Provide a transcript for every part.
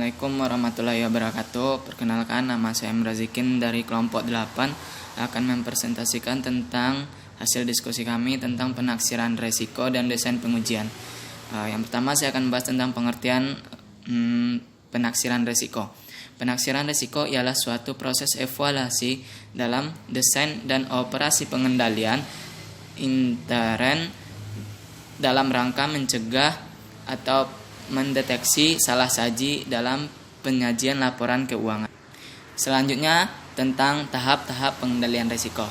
Assalamualaikum warahmatullahi wabarakatuh. Perkenalkan, nama saya Mrazikin dari kelompok 8 akan mempresentasikan tentang hasil diskusi kami tentang penaksiran resiko dan desain pengujian. Yang pertama saya akan membahas tentang pengertian penaksiran resiko. Penaksiran resiko ialah suatu proses evaluasi dalam desain dan operasi pengendalian intern dalam rangka mencegah atau mendeteksi salah saji dalam penyajian laporan keuangan. Selanjutnya tentang tahap-tahap pengendalian risiko.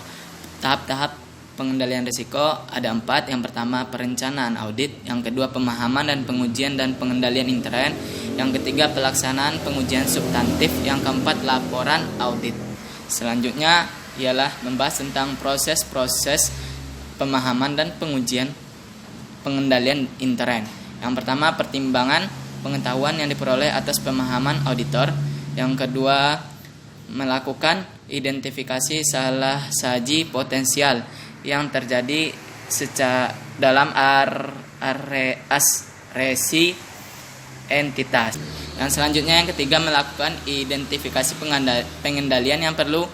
Tahap-tahap pengendalian risiko ada 4. Yang pertama perencanaan audit, yang kedua pemahaman dan pengujian dan pengendalian intern, yang ketiga pelaksanaan pengujian substantif, yang keempat laporan audit. Selanjutnya ialah membahas tentang proses-proses pemahaman dan pengujian pengendalian intern. Yang pertama, pertimbangan pengetahuan yang diperoleh atas pemahaman auditor. Yang kedua, melakukan identifikasi salah saji potensial yang terjadi secara dalam resi entitas. Yang selanjutnya, yang ketiga, melakukan identifikasi pengendalian yang perlu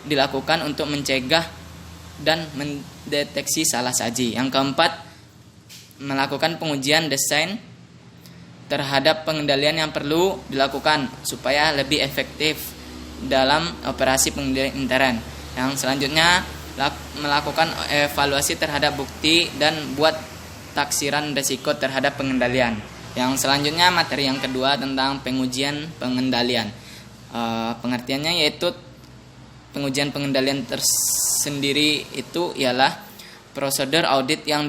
dilakukan untuk mencegah dan mendeteksi salah saji. Yang keempat, melakukan pengujian desain terhadap pengendalian yang perlu dilakukan supaya lebih efektif dalam operasi pengendalian intern. Yang selanjutnya melakukan evaluasi terhadap bukti dan buat taksiran risiko terhadap pengendalian. Yang selanjutnya materi yang kedua tentang pengujian pengendalian. Pengertiannya yaitu pengujian pengendalian tersendiri itu ialah prosedur audit yang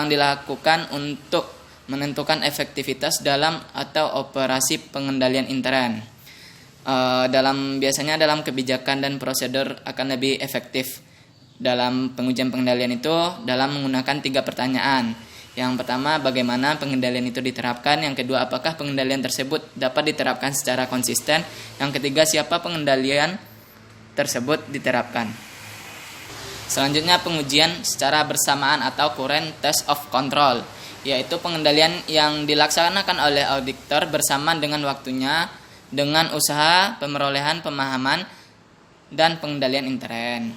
dilakukan untuk menentukan efektivitas dalam atau operasi pengendalian intern. Biasanya dalam kebijakan dan prosedur akan lebih efektif dalam pengujian pengendalian itu dalam menggunakan 3 pertanyaan. Yang pertama, bagaimana pengendalian itu diterapkan. Yang kedua, apakah pengendalian tersebut dapat diterapkan secara konsisten. Yang ketiga, siapa pengendalian tersebut diterapkan. Selanjutnya pengujian secara bersamaan atau current test of control, yaitu pengendalian yang dilaksanakan oleh auditor bersamaan dengan waktunya dengan usaha pemerolehan pemahaman dan pengendalian intern.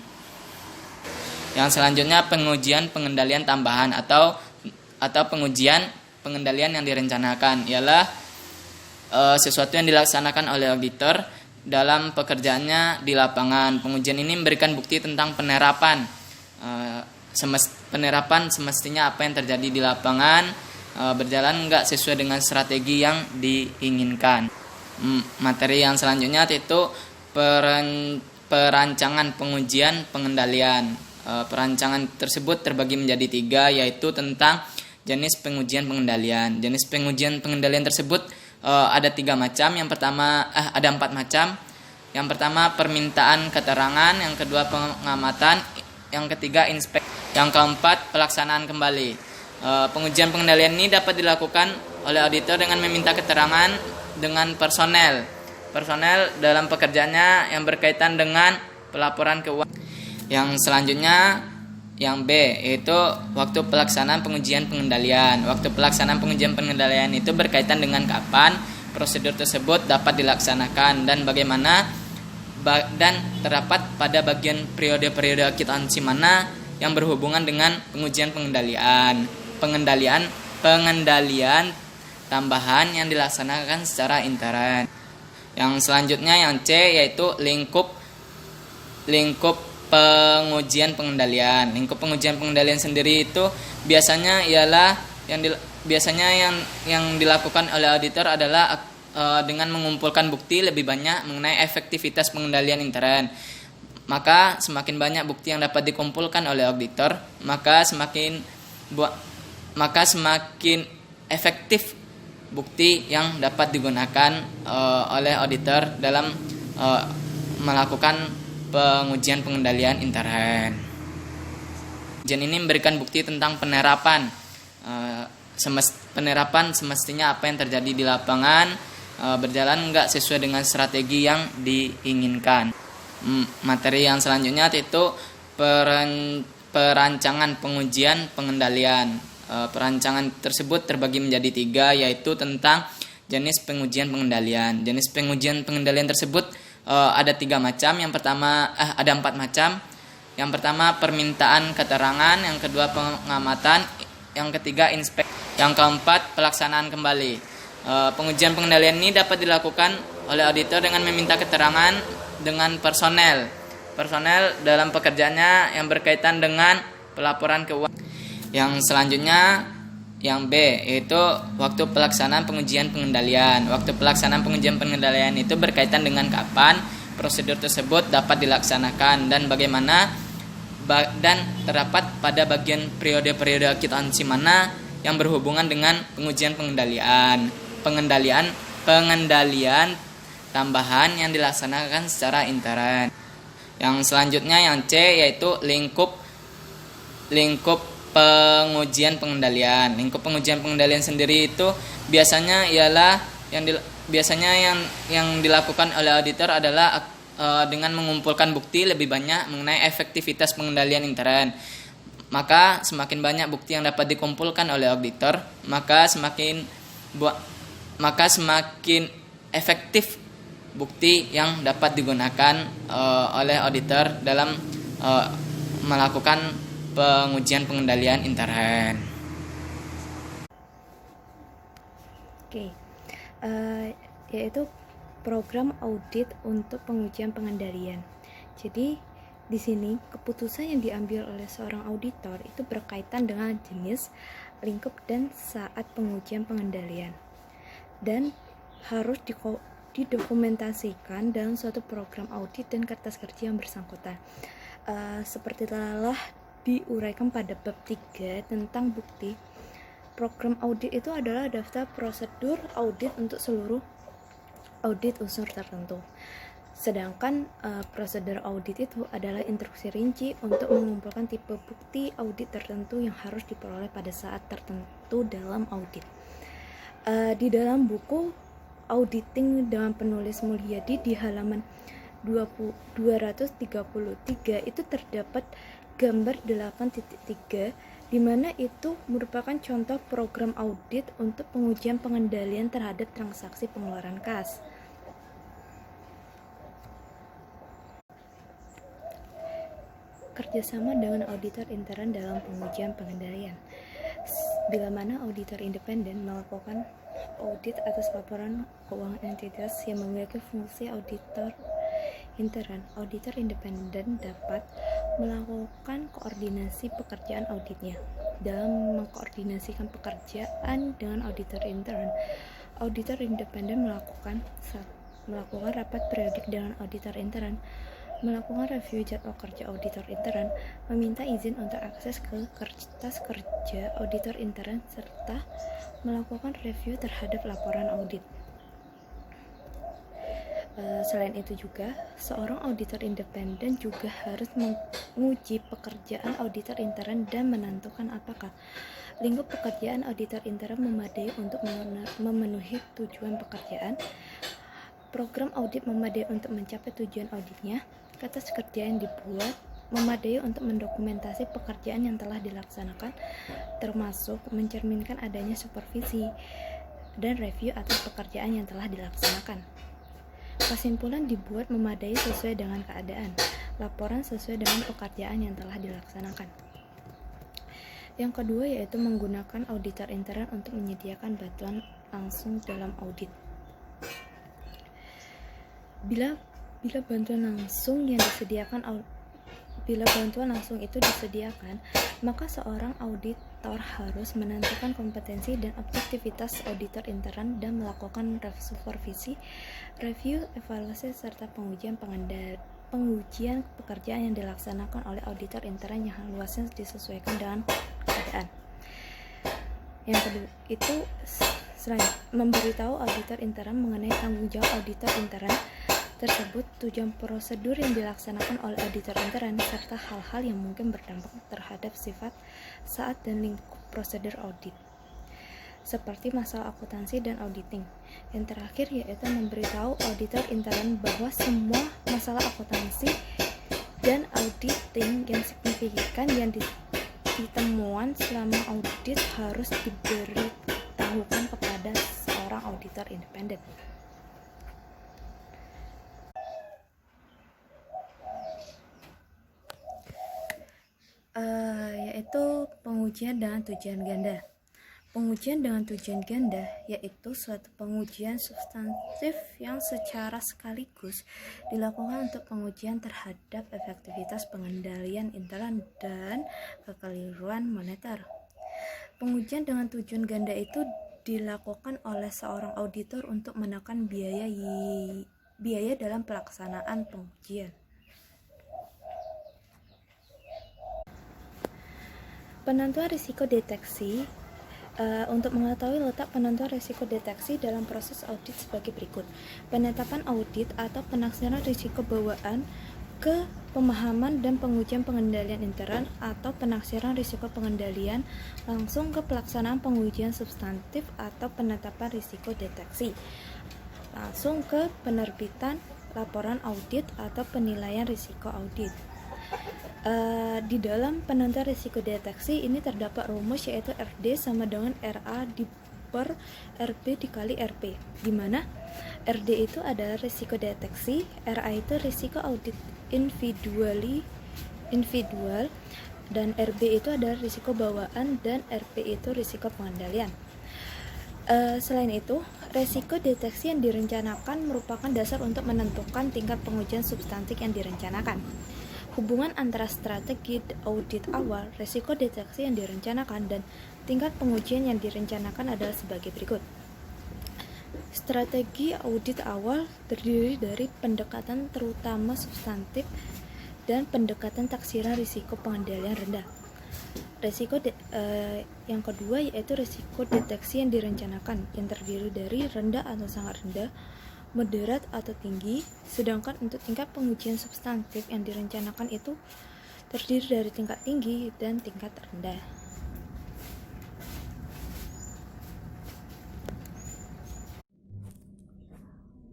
Yang selanjutnya pengujian pengendalian tambahan atau pengujian pengendalian yang direncanakan ialah sesuatu yang dilaksanakan oleh auditor dalam pekerjaannya di lapangan. Pengujian ini memberikan bukti tentang penerapan semestinya apa yang terjadi di lapangan berjalan enggak sesuai dengan strategi yang diinginkan. Materi yang selanjutnya yaitu perancangan pengujian pengendalian. Perancangan tersebut terbagi menjadi 3, yaitu tentang jenis pengujian pengendalian. Jenis pengujian pengendalian tersebut ada 3 macam. Yang pertama ada 4 macam. Yang pertama permintaan keterangan, yang kedua pengamatan, yang ketiga inspeksi, yang keempat pelaksanaan kembali. Pengujian pengendalian ini dapat dilakukan oleh auditor dengan meminta keterangan dengan personel dalam pekerjaannya yang berkaitan dengan pelaporan keuangan. Yang selanjutnya yang B, yaitu waktu pelaksanaan pengujian pengendalian. Waktu pelaksanaan pengujian pengendalian itu berkaitan dengan kapan prosedur tersebut dapat dilaksanakan dan bagaimana dan terdapat pada bagian periode-periode akuntansi mana yang berhubungan dengan pengujian pengendalian tambahan yang dilaksanakan secara intern. Yang selanjutnya yang C, yaitu lingkup pengujian pengendalian. Lingkup pengujian pengendalian sendiri itu biasanya ialah yang dilakukan oleh auditor adalah dengan mengumpulkan bukti lebih banyak mengenai efektivitas pengendalian intern. Maka semakin banyak bukti yang dapat dikumpulkan oleh auditor, maka semakin efektif bukti yang dapat digunakan oleh auditor dalam melakukan pengujian pengendalian intern. Ujian ini memberikan bukti tentang penerapan semestinya apa yang terjadi di lapangan berjalan enggak sesuai dengan strategi yang diinginkan. Materi yang selanjutnya yaitu perancangan pengujian pengendalian. Perancangan tersebut terbagi menjadi 3, yaitu tentang jenis pengujian pengendalian. Jenis pengujian pengendalian tersebut ada 3 macam. Yang pertama ada 4 macam. Yang pertama permintaan keterangan, yang kedua pengamatan, yang ketiga inspeksi, yang keempat pelaksanaan kembali. Pengujian pengendalian ini dapat dilakukan oleh auditor dengan meminta keterangan dengan personel dalam pekerjaannya yang berkaitan dengan pelaporan keuangan. Yang selanjutnya yang B, yaitu waktu pelaksanaan pengujian pengendalian. Waktu pelaksanaan pengujian pengendalian itu berkaitan dengan kapan prosedur tersebut dapat dilaksanakan dan bagaimana, dan terdapat pada bagian periode-periode akuntansi mana yang berhubungan dengan pengujian pengendalian tambahan yang dilaksanakan secara intern. Yang selanjutnya yang C, yaitu lingkup pengujian pengendalian. Lingkup pengujian pengendalian sendiri itu biasanya ialah yang dilakukan oleh auditor adalah dengan mengumpulkan bukti lebih banyak mengenai efektivitas pengendalian intern. Maka semakin banyak bukti yang dapat dikumpulkan oleh auditor, maka semakin efektif bukti yang dapat digunakan oleh auditor dalam melakukan pengujian pengendalian intern. Oke, yaitu program audit untuk pengujian pengendalian. Jadi di sini keputusan yang diambil oleh seorang auditor itu berkaitan dengan jenis, lingkup, dan saat pengujian pengendalian, dan harus didokumentasikan dalam suatu program audit dan kertas kerja yang bersangkutan. Seperti telah diuraikan pada bab 3 tentang bukti, program audit itu adalah daftar prosedur audit untuk seluruh audit unsur tertentu. Sedangkan prosedur audit itu adalah instruksi rinci untuk mengumpulkan tipe bukti audit tertentu yang harus diperoleh pada saat tertentu dalam audit. Di dalam buku Auditing dengan penulis Mulyadi di halaman 233 itu terdapat gambar 8.3, di mana itu merupakan contoh program audit untuk pengujian pengendalian terhadap transaksi pengeluaran kas. Kerjasama dengan auditor intern dalam pengujian pengendalian. Bila mana auditor independen melakukan audit atas laporan keuangan entitas yang memiliki fungsi auditor intern, auditor independen dapat melakukan koordinasi pekerjaan auditnya. Dalam mengkoordinasikan pekerjaan dengan auditor intern, auditor independen melakukan rapat periodik dengan auditor intern, melakukan review jadwal kerja auditor intern, meminta izin untuk akses ke kertas kerja auditor intern, serta melakukan review terhadap laporan audit. Selain itu juga, seorang auditor independen juga harus menguji pekerjaan auditor intern dan menentukan apakah lingkup pekerjaan auditor intern memadai untuk memenuhi tujuan pekerjaan, program audit memadai untuk mencapai tujuan auditnya, kertas kerja yang dibuat memadai untuk mendokumentasi pekerjaan yang telah dilaksanakan, termasuk mencerminkan adanya supervisi dan review atas pekerjaan yang telah dilaksanakan. Kesimpulan dibuat memadai sesuai dengan keadaan, laporan sesuai dengan pekerjaan yang telah dilaksanakan. Yang kedua yaitu menggunakan auditor intern untuk menyediakan bantuan langsung dalam audit. Bila bantuan langsung itu disediakan, maka seorang auditor harus menentukan kompetensi dan objektivitas auditor intern dan melakukan supervisi, review, evaluasi, serta pengujian pekerjaan yang dilaksanakan oleh auditor intern yang luasnya disesuaikan dengan keadaan. Yang kedua itu memberitahu auditor intern mengenai tanggung jawab auditor intern tersebut, tujuan prosedur yang dilaksanakan oleh auditor intern, serta hal-hal yang mungkin berdampak terhadap sifat, saat, dan lingkup prosedur audit, seperti masalah akuntansi dan auditing. Yang terakhir yaitu memberitahu auditor intern bahwa semua masalah akuntansi dan auditing yang signifikan yang ditemukan selama audit harus diberitahukan kepada seorang auditor independen. Yaitu pengujian dengan tujuan ganda. Pengujian dengan tujuan ganda yaitu suatu pengujian substantif yang secara sekaligus dilakukan untuk pengujian terhadap efektivitas pengendalian intern dan kekeliruan moneter. Pengujian dengan tujuan ganda itu dilakukan oleh seorang auditor untuk menekan biaya dalam pelaksanaan pengujian. Penentuan risiko deteksi. Untuk mengetahui letak penentuan risiko deteksi dalam proses audit sebagai berikut. Penetapan audit atau penaksiran risiko bawaan ke pemahaman dan pengujian pengendalian intern atau penaksiran risiko pengendalian langsung ke pelaksanaan pengujian substantif atau penetapan risiko deteksi langsung ke penerbitan laporan audit atau penilaian risiko audit. Di dalam penentuan risiko deteksi ini terdapat rumus yaitu RD sama dengan RA per RB dikali RP, di mana RD itu adalah risiko deteksi, RA itu risiko audit individual, dan RB itu adalah risiko bawaan, dan RP itu risiko pengendalian. Selain itu, risiko deteksi yang direncanakan merupakan dasar untuk menentukan tingkat pengujian substantif yang direncanakan. Hubungan antara strategi audit awal, risiko deteksi yang direncanakan, dan tingkat pengujian yang direncanakan adalah sebagai berikut. Strategi audit awal terdiri dari pendekatan terutama substantif dan pendekatan taksiran risiko pengendalian rendah. Yang kedua yaitu risiko deteksi yang direncanakan, yang terdiri dari rendah atau sangat rendah, moderat atau tinggi, sedangkan untuk tingkat pengujian substantif yang direncanakan itu terdiri dari tingkat tinggi dan tingkat rendah.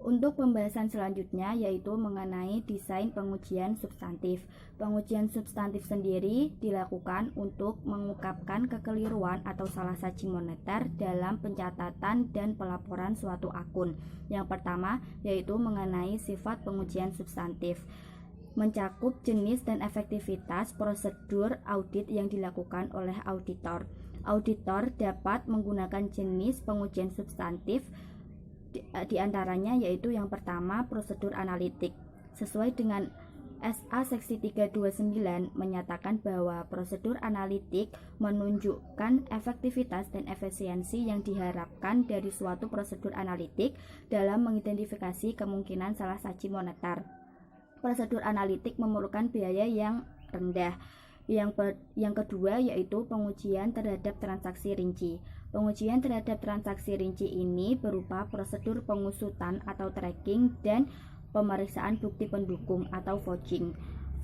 Untuk pembahasan selanjutnya yaitu mengenai desain pengujian substantif. Pengujian substantif sendiri dilakukan untuk mengungkapkan kekeliruan atau salah saji moneter dalam pencatatan dan pelaporan suatu akun. Yang pertama yaitu mengenai sifat pengujian substantif. Mencakup jenis dan efektivitas prosedur audit yang dilakukan oleh auditor. Auditor dapat menggunakan jenis pengujian substantif di antaranya yaitu yang pertama prosedur analitik. Sesuai dengan SA Seksi 329 menyatakan bahwa prosedur analitik menunjukkan efektivitas dan efisiensi yang diharapkan dari suatu prosedur analitik dalam mengidentifikasi kemungkinan salah saji moneter. Prosedur analitik memerlukan biaya yang rendah. Yang kedua yaitu pengujian terhadap transaksi rinci. Pengujian terhadap transaksi rinci ini berupa prosedur pengusutan atau tracking dan pemeriksaan bukti pendukung atau vouching.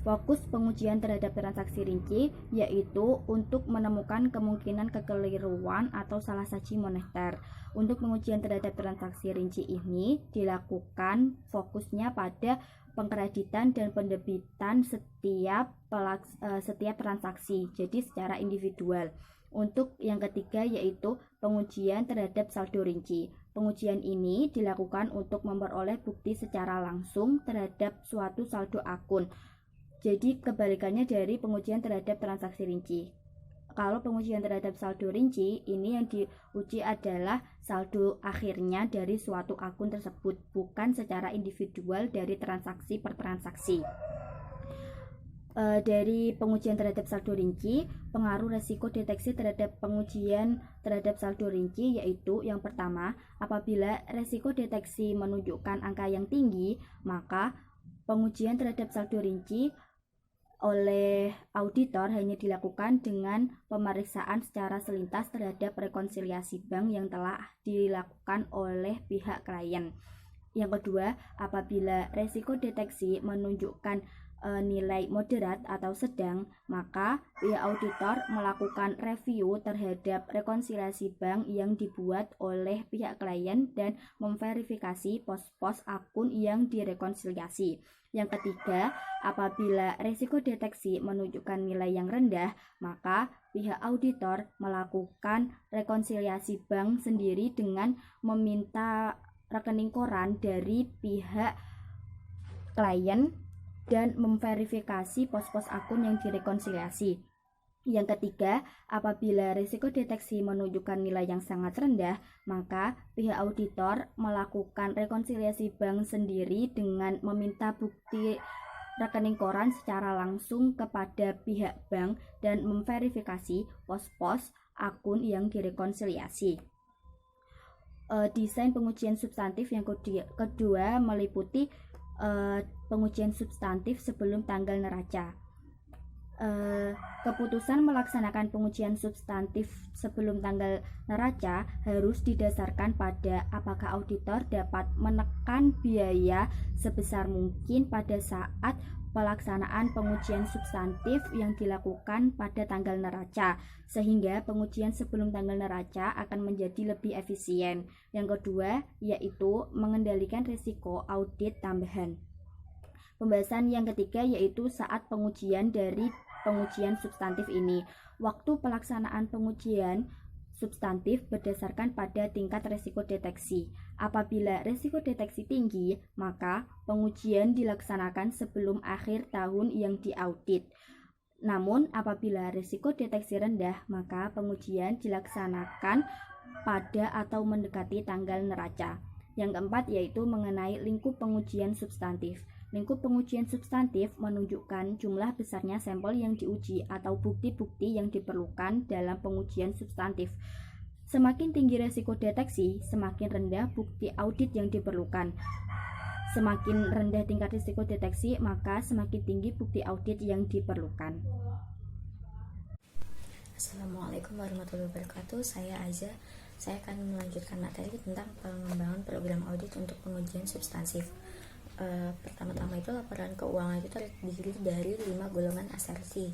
Fokus pengujian terhadap transaksi rinci yaitu untuk menemukan kemungkinan kekeliruan atau salah saji moneter. Untuk pengujian terhadap transaksi rinci ini dilakukan fokusnya pada pengkreditan dan pendebitan setiap transaksi, jadi secara individual. Untuk yang ketiga yaitu pengujian terhadap saldo rinci. Pengujian ini dilakukan untuk memperoleh bukti secara langsung terhadap suatu saldo akun. Jadi kebalikannya dari pengujian terhadap transaksi rinci. Kalau pengujian terhadap saldo rinci, ini yang diuji adalah saldo akhirnya dari suatu akun tersebut, bukan secara individual dari transaksi per transaksi. Dari pengujian terhadap saldo rinci, pengaruh resiko deteksi terhadap pengujian terhadap saldo rinci yaitu yang pertama, apabila resiko deteksi menunjukkan angka yang tinggi, maka pengujian terhadap saldo rinci oleh auditor hanya dilakukan dengan pemeriksaan secara selintas terhadap rekonsiliasi bank yang telah dilakukan oleh pihak klien. Yang kedua, apabila resiko deteksi menunjukkan nilai moderat atau sedang, maka pihak auditor melakukan review terhadap rekonsiliasi bank yang dibuat oleh pihak klien dan memverifikasi pos-pos akun yang direkonsiliasi. Yang ketiga, apabila risiko deteksi menunjukkan nilai yang rendah, maka pihak auditor melakukan rekonsiliasi bank sendiri dengan meminta rekening koran dari pihak klien dan memverifikasi pos-pos akun yang direkonsiliasi. Yang ketiga, apabila risiko deteksi menunjukkan nilai yang sangat rendah, maka pihak auditor melakukan rekonsiliasi bank sendiri dengan meminta bukti rekening koran secara langsung kepada pihak bank dan memverifikasi pos-pos akun yang direkonsiliasi. Desain pengujian substantif yang kedua meliputi pengujian substantif sebelum tanggal neraca. Keputusan melaksanakan pengujian substantif sebelum tanggal neraca harus didasarkan pada apakah auditor dapat menekan biaya sebesar mungkin pada saat pelaksanaan pengujian substantif yang dilakukan pada tanggal neraca, sehingga pengujian sebelum tanggal neraca akan menjadi lebih efisien. Yang kedua yaitu mengendalikan risiko audit tambahan. Pembahasan yang ketiga yaitu saat pengujian dari pengujian substantif ini. Waktu pelaksanaan pengujian substantif berdasarkan pada tingkat risiko deteksi. Apabila risiko deteksi tinggi, maka pengujian dilaksanakan sebelum akhir tahun yang diaudit. Namun, apabila risiko deteksi rendah, maka pengujian dilaksanakan pada atau mendekati tanggal neraca. Yang keempat yaitu mengenai lingkup pengujian substantif. Lingkup pengujian substantif menunjukkan jumlah besarnya sampel yang diuji atau bukti-bukti yang diperlukan dalam pengujian substantif. Semakin tinggi risiko deteksi, semakin rendah bukti audit yang diperlukan. Semakin rendah tingkat risiko deteksi, maka semakin tinggi bukti audit yang diperlukan. Assalamualaikum warahmatullahi wabarakatuh. Saya Aiza. Saya akan melanjutkan materi tentang pengembangan program audit untuk pengujian substansif. Pertama-tama itu laporan keuangan itu terdiri dari 5 golongan asersi.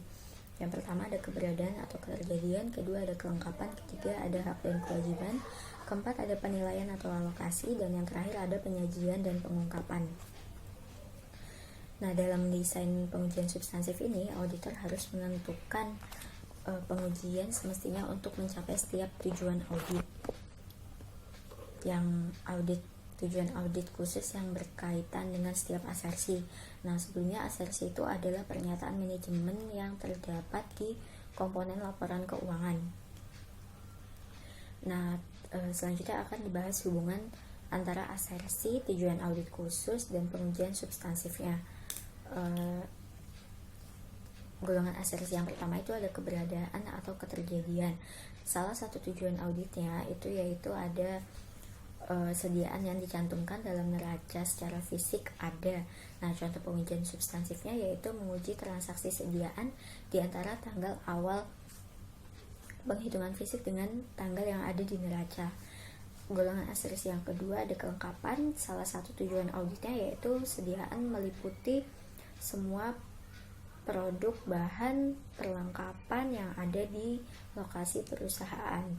Yang pertama ada keberadaan atau keterjadian, kedua ada kelengkapan, ketiga ada hak dan kewajiban, keempat ada penilaian atau alokasi, dan yang terakhir ada penyajian dan pengungkapan. Nah, dalam desain pengujian substansif ini, auditor harus menentukan pengujian semestinya untuk mencapai setiap tujuan audit. Tujuan audit khusus yang berkaitan dengan setiap asersi. Nah, sebelumnya asersi itu adalah pernyataan manajemen yang terdapat di komponen laporan keuangan. Nah, selanjutnya akan dibahas hubungan antara asersi, tujuan audit khusus, dan pengujian substansifnya. Golongan asersi yang pertama itu ada keberadaan atau keterjadian. Salah satu tujuan auditnya itu yaitu ada sediaan yang dicantumkan dalam neraca secara fisik ada. Nah, contoh pengujian substansifnya yaitu menguji transaksi sediaan di antara tanggal awal penghitungan fisik dengan tanggal yang ada di neraca. Golongan asersi yang kedua ada kelengkapan. Salah satu tujuan auditnya yaitu sediaan meliputi semua produk, bahan, perlengkapan yang ada di lokasi perusahaan.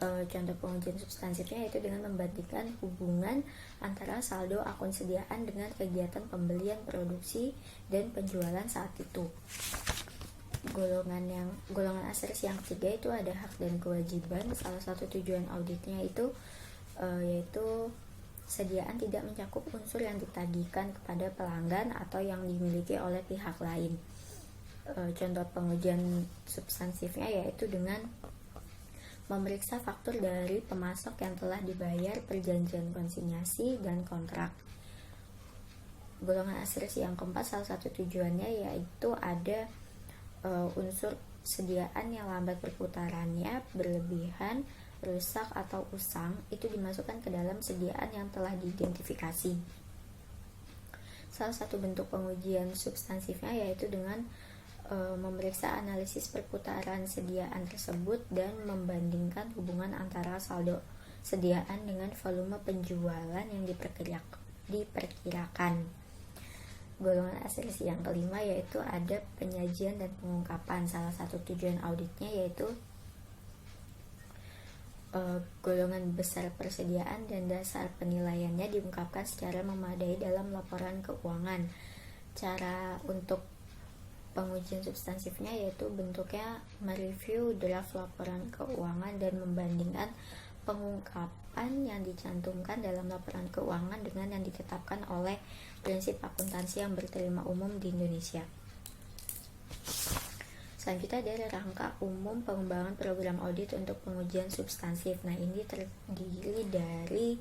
Contoh pengujian substansifnya yaitu dengan membandingkan hubungan antara saldo akun sediaan dengan kegiatan pembelian, produksi, dan penjualan saat itu. Golongan asersi yang ketiga itu ada hak dan kewajiban. Salah satu tujuan auditnya itu yaitu sediaan tidak mencakup unsur yang ditagihkan kepada pelanggan atau yang dimiliki oleh pihak lain. Contoh pengujian substansifnya yaitu dengan memeriksa faktur dari pemasok yang telah dibayar, perjanjian konsinyasi, dan kontrak. Golongan asersi yang keempat salah satu tujuannya yaitu ada unsur sediaan yang lambat perputarannya, berlebihan, rusak, atau usang itu dimasukkan ke dalam sediaan yang telah diidentifikasi. Salah satu bentuk pengujian substansifnya yaitu dengan memeriksa analisis perputaran sediaan tersebut dan membandingkan hubungan antara saldo sediaan dengan volume penjualan yang diperkirakan. golongan asersi yang kelima yaitu ada penyajian dan pengungkapan. Salah satu tujuan auditnya yaitu golongan besar persediaan dan dasar penilaiannya diungkapkan secara memadai dalam laporan keuangan. Cara untuk pengujian substansifnya yaitu bentuknya mereview draft laporan keuangan dan membandingkan pengungkapan yang dicantumkan dalam laporan keuangan dengan yang ditetapkan oleh prinsip akuntansi yang berterima umum di Indonesia. Selanjutnya ada rangka umum pengembangan program audit untuk pengujian substansif. Nah, ini terdiri dari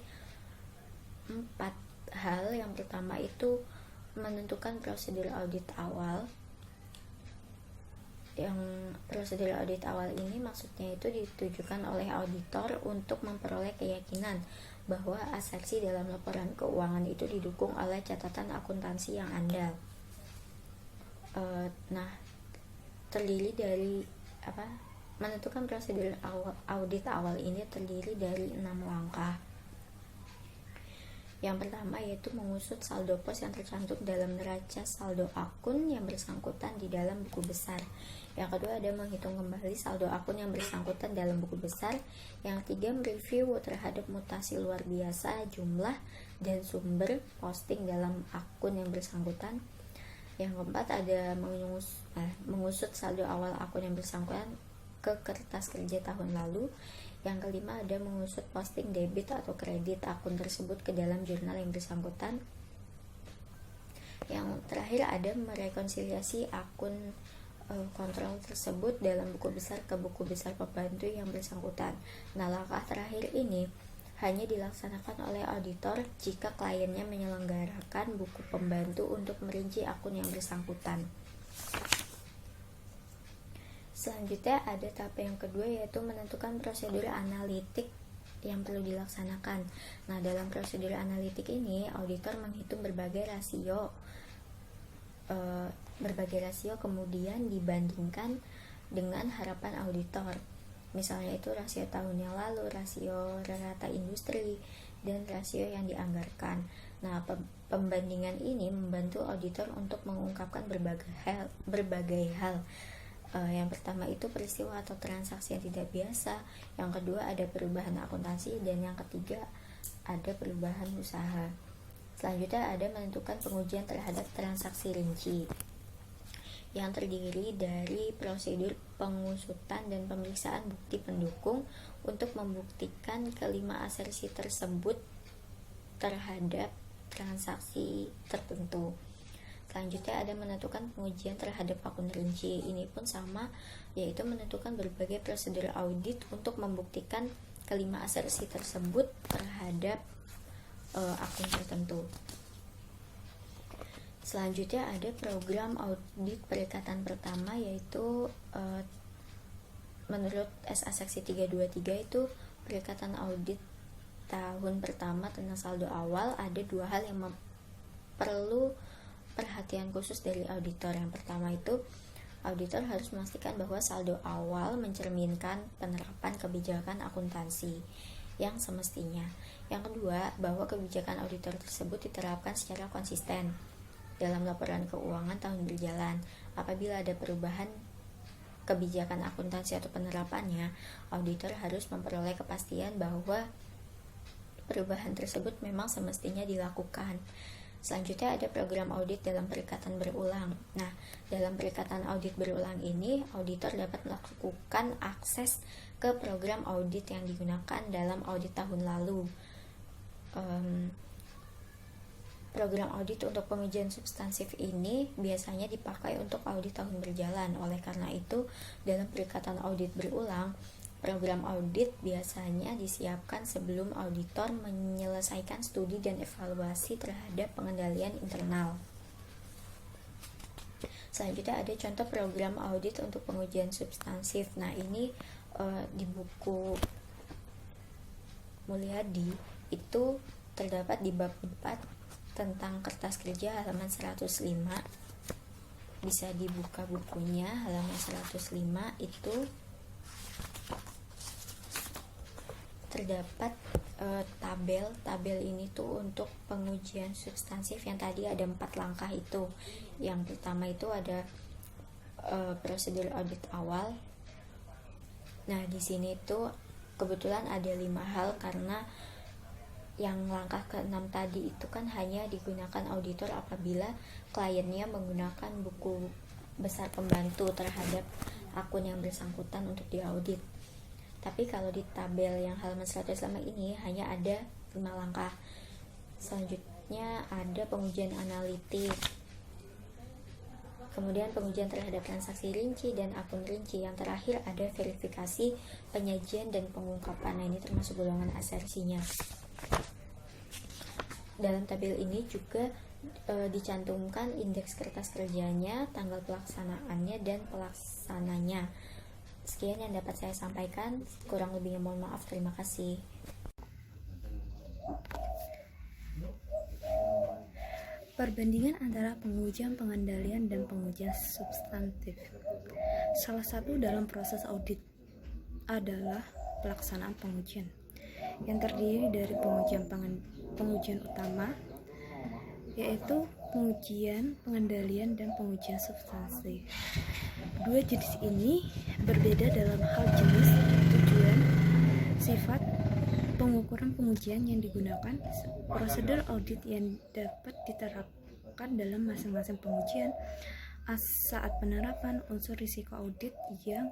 4 hal. Yang pertama itu menentukan prosedur audit awal. Yang prosedur audit awal ini maksudnya itu ditujukan oleh auditor untuk memperoleh keyakinan bahwa asersi dalam laporan keuangan itu didukung oleh catatan akuntansi yang andal. Terdiri dari menentukan prosedur audit awal ini terdiri dari 6 langkah. Yang pertama yaitu mengusut saldo pos yang tercantum dalam neraca saldo akun yang bersangkutan di dalam buku besar. Yang kedua ada menghitung kembali saldo akun yang bersangkutan dalam buku besar. Yang ketiga mereview terhadap mutasi luar biasa jumlah dan sumber posting dalam akun yang bersangkutan. Yang keempat ada mengusut saldo awal akun yang bersangkutan ke kertas kerja tahun lalu. Yang kelima ada mengusut posting debit atau kredit akun tersebut ke dalam jurnal yang bersangkutan. Yang terakhir ada merekonsiliasi akun kontrol tersebut dalam buku besar ke buku besar pembantu yang bersangkutan. Nah, langkah terakhir ini hanya dilaksanakan oleh auditor jika kliennya menyelenggarakan buku pembantu untuk merinci akun yang bersangkutan. Selanjutnya ada tahap yang kedua yaitu menentukan prosedur analitik yang perlu dilaksanakan. Nah, dalam prosedur analitik ini auditor menghitung berbagai rasio kemudian dibandingkan dengan harapan auditor. Misalnya itu rasio tahun yang lalu, rasio rata industri, dan rasio yang dianggarkan. Nah, pembandingan ini membantu auditor untuk mengungkapkan berbagai hal. Yang pertama itu peristiwa atau transaksi yang tidak biasa. Yang kedua ada perubahan akuntansi, dan yang ketiga ada perubahan usaha. Selanjutnya ada menentukan pengujian terhadap transaksi rinci yang terdiri dari prosedur pengusutan dan pemeriksaan bukti pendukung untuk membuktikan kelima asersi tersebut terhadap transaksi tertentu. Selanjutnya ada menentukan pengujian terhadap akun rinci. Ini pun sama, yaitu menentukan berbagai prosedur audit untuk membuktikan kelima asersi tersebut terhadap akun tertentu. Selanjutnya ada program audit perikatan pertama, yaitu menurut SA Seksi 323 itu perikatan audit tahun pertama tentang saldo awal. Ada 2 hal yang perlu perhatian khusus dari auditor. Yang pertama itu auditor harus memastikan bahwa saldo awal mencerminkan penerapan kebijakan akuntansi yang semestinya. Yang kedua, bahwa kebijakan auditor tersebut diterapkan secara konsisten dalam laporan keuangan tahun berjalan. Apabila ada perubahan kebijakan akuntansi atau penerapannya, auditor harus memperoleh kepastian bahwa perubahan tersebut memang semestinya dilakukan. Selanjutnya ada program audit dalam perikatan berulang. Nah, dalam perikatan audit berulang ini, auditor dapat melakukan akses ke program audit yang digunakan dalam audit tahun lalu. Program audit untuk pengujian substansif ini biasanya dipakai untuk audit tahun berjalan. Oleh karena itu, dalam perikatan audit berulang, program audit biasanya disiapkan sebelum auditor menyelesaikan studi dan evaluasi terhadap pengendalian internal. Selanjutnya ada contoh program audit untuk pengujian substansif. Nah, ini di buku Mulyadi itu terdapat di bab 4 tentang kertas kerja halaman 105. Bisa dibuka bukunya halaman 105, itu terdapat tabel ini tuh untuk pengujian substansif yang tadi ada 4 langkah itu. Yang pertama itu ada prosedur audit awal. Nah, di sini tuh kebetulan ada 5 hal, karena yang langkah ke-6 tadi itu kan hanya digunakan auditor apabila kliennya menggunakan buku besar pembantu terhadap akun yang bersangkutan untuk diaudit. Tapi kalau di tabel yang halaman 105 ini hanya ada 5 langkah. Selanjutnya ada pengujian analitik, kemudian pengujian terhadap transaksi rinci dan akun rinci. Yang terakhir ada verifikasi, penyajian, dan pengungkapan. Nah, ini termasuk golongan asersinya. Dalam tabel ini juga dicantumkan indeks kertas kerjanya, tanggal pelaksanaannya, dan pelaksananya. Sekian yang dapat saya sampaikan, kurang lebihnya mohon maaf. Terima kasih. Perbandingan antara pengujian pengendalian dan pengujian substantif. Salah satu dalam proses audit adalah pelaksanaan pengujian, yang terdiri dari pengujian utama, yaitu pengujian pengendalian dan pengujian substansi. Dua jenis ini berbeda dalam hal jenis, tujuan, sifat, pengukuran pengujian yang digunakan, prosedur audit yang dapat diterapkan dalam masing-masing pengujian, saat penerapan, unsur risiko audit yang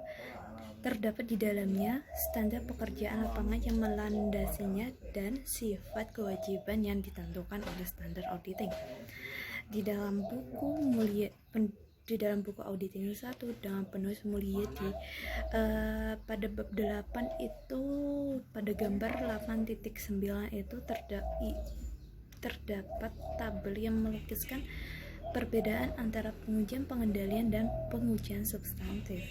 terdapat di dalamnya, standar pekerjaan lapangan yang melandasinya, dan sifat kewajiban yang ditentukan oleh standar auditing. Di dalam buku auditing 1 dengan penulis Mulyadi, pada bab 8 itu pada gambar 8.9 itu terdapat tabel yang melukiskan perbedaan antara pengujian pengendalian dan pengujian substantif.